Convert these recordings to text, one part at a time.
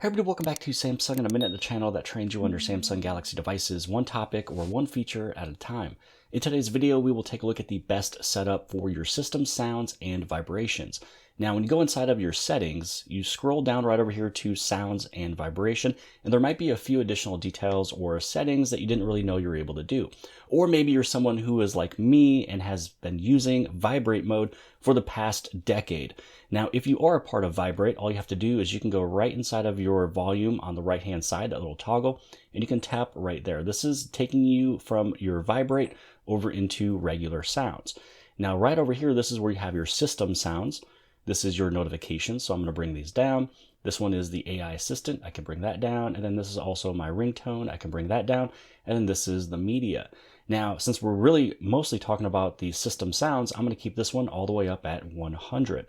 Hey everybody, welcome back to Samsung in a Minute, the channel that trains you under Samsung Galaxy devices, one topic or one feature at a time. In today's video, we will take a look at the best setup for your system sounds and vibrations. Now, when you go inside of your settings, you scroll down right over here to sounds and vibration, and there might be a few additional details or settings that you didn't really know you were able to do. Or maybe you're someone who is like me and has been using vibrate mode for the past decade. Now, if you are a part of vibrate, all you have to do is you can go right inside of your volume on the right-hand side, that little toggle, and you can tap right there. This is taking you from your vibrate over into regular sounds. Now, right over here, this is where you have your system sounds. This is your notifications, so I'm going to bring these down. This one is the AI assistant. I can bring that down. And then this is also my ringtone. I can bring that down. And then this is the media. Now, since we're really mostly talking about the system sounds, I'm going to keep this one all the way up at 100.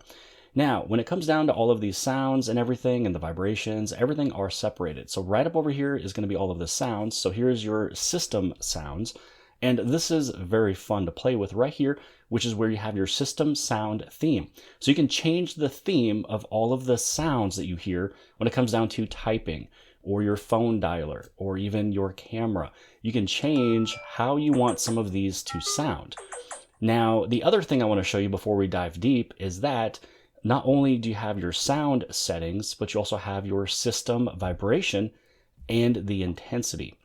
Now, when it comes down to all of these sounds and everything and the vibrations, everything are separated. So right up over here is going to be all of the sounds. So here's your system sounds. And this is very fun to play with right here, which is where you have your system sound theme. So you can change the theme of all of the sounds that you hear when it comes down to typing or your phone dialer or even your camera. You can change how you want some of these to sound. Now, the other thing I want to show you before we dive deep is that not only do you have your sound settings, but you also have your system vibration and the intensity.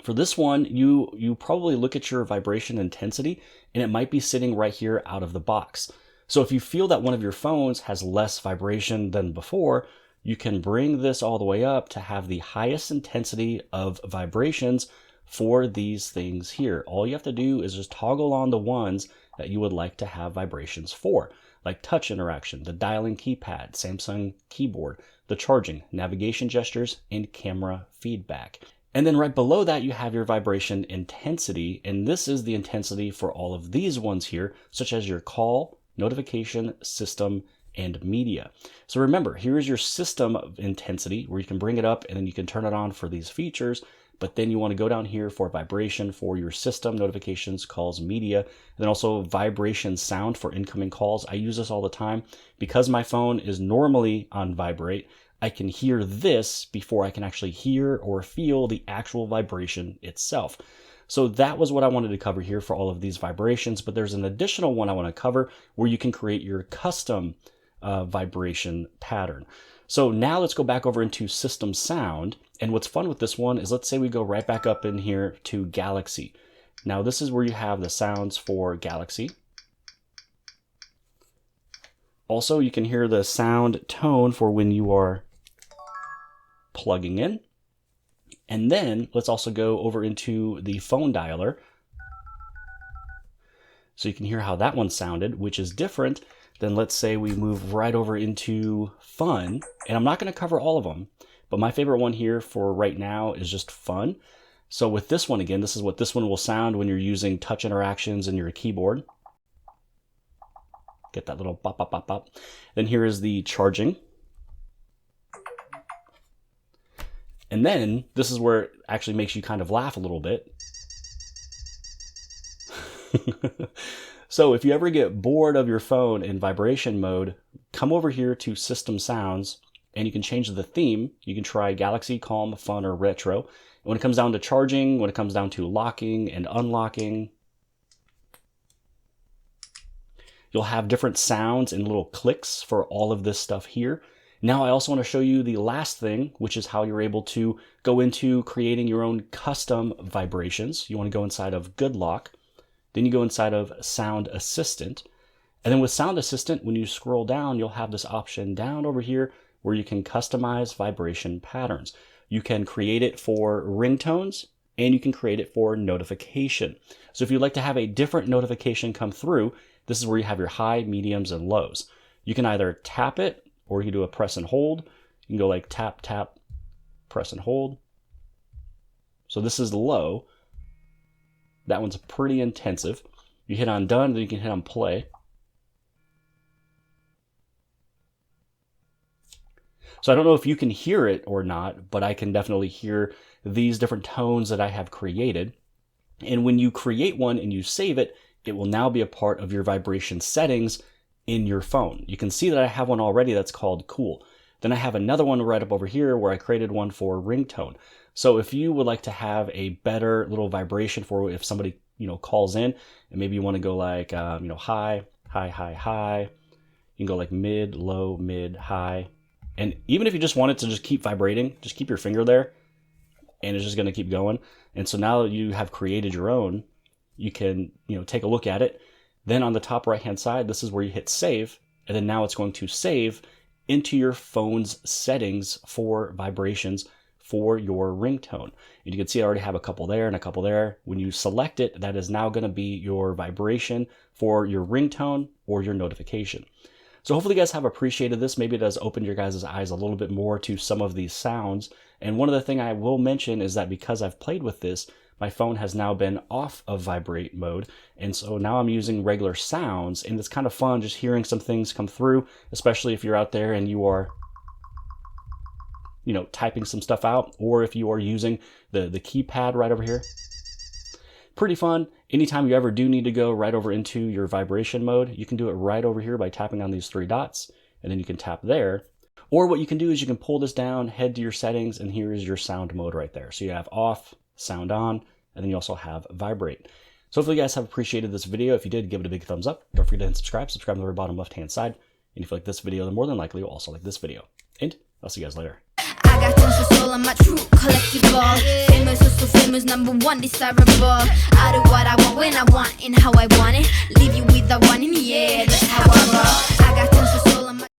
For this one, you probably look at your vibration intensity and it might be sitting right here out of the box. So if you feel that one of your phones has less vibration than before, you can bring this all the way up to have the highest intensity of vibrations for these things here. All you have to do is just toggle on the ones that you would like to have vibrations for, like touch interaction, the dialing keypad, Samsung keyboard, the charging, navigation gestures, and camera feedback. And then right below that, you have your vibration intensity, and this is the intensity for all of these ones here, such as your call, notification, system, and media. So remember, here's your system intensity where you can bring it up and then you can turn it on for these features. But then you want to go down here for vibration for your system, notifications, calls, media, and then also vibration sound for incoming calls. I use this all the time because my phone is normally on vibrate. I can hear this before I can actually hear or feel the actual vibration itself. So that was what I wanted to cover here for all of these vibrations, but there's an additional one I want to cover where you can create your custom vibration pattern. So now let's go back over into system sound. And what's fun with this one is, let's say we go right back up in here to Galaxy. Now this is where you have the sounds for Galaxy. Also, you can hear the sound tone for when you are plugging in. And then let's also go over into the phone dialer. So you can hear how that one sounded, which is different than, let's say we move right over into fun. And I'm not going to cover all of them, but my favorite one here for right now is just fun. So with this one, again, this is what this one will sound when you're using touch interactions in your keyboard. Get that little bop, bop, bop, bop. Then here is the charging. And then this is where it actually makes you kind of laugh a little bit. So if you ever get bored of your phone in vibration mode, come over here to System Sounds and you can change the theme. You can try Galaxy, Calm, Fun, or Retro. And when it comes down to charging, when it comes down to locking and unlocking, you'll have different sounds and little clicks for all of this stuff here. Now I also want to show you the last thing, which is how you're able to go into creating your own custom vibrations. You want to go inside of Good Lock. Then you go inside of Sound Assistant. And then with Sound Assistant, when you scroll down, you'll have this option down over here where you can customize vibration patterns. You can create it for ringtones and you can create it for notification. So if you'd like to have a different notification come through, this is where you have your high, mediums, and lows. You can either tap it or you can do a press and hold. You can go like tap, tap, press and hold. So this is low. That one's pretty intensive. You hit on done, then you can hit on play. So I don't know if you can hear it or not, but I can definitely hear these different tones that I have created. And when you create one and you save it, it will now be a part of your vibration settings in your phone. You can see that I have one already that's called Cool. Then I have another one right up over here where I created one for ringtone. So if you would like to have a better little vibration for if somebody, calls in, and maybe you want to go like, high, high, high, high. You can go like mid, low, mid, high. And even if you just want it to just keep vibrating, just keep your finger there and it's just going to keep going. And so now that you have created your own, you can, take a look at it. Then on the top right-hand side, this is where you hit save. And then now it's going to save into your phone's settings for vibrations for your ringtone. And you can see I already have a couple there and a couple there. When you select it, that is now going to be your vibration for your ringtone or your notification. So hopefully you guys have appreciated this. Maybe it has opened your guys' eyes a little bit more to some of these sounds. And one of the things I will mention is that because I've played with this, my phone has now been off of vibrate mode. And so now I'm using regular sounds, and it's kind of fun just hearing some things come through, especially if you're out there and you are typing some stuff out, or if you are using the keypad right over here. Pretty fun. Anytime you ever do need to go right over into your vibration mode, you can do it right over here by tapping on these three dots, and then you can tap there. Or what you can do is you can pull this down, head to your settings, and here is your sound mode right there. So you have off, sound on, and then you also have vibrate. So hopefully you guys have appreciated this video. If you did, give it a big thumbs up. Don't forget to hit subscribe. Subscribe on the very bottom left-hand side. And if you like this video, then more than likely you'll also like this video. And I'll see you guys later. I got tons of soul, I'm a true collectible. Famous, so famous, #1 desirable. I do what I want, when I want, and how I want it. Leave you with the one in the air, that's how I roll. I got tons of soul, I'm a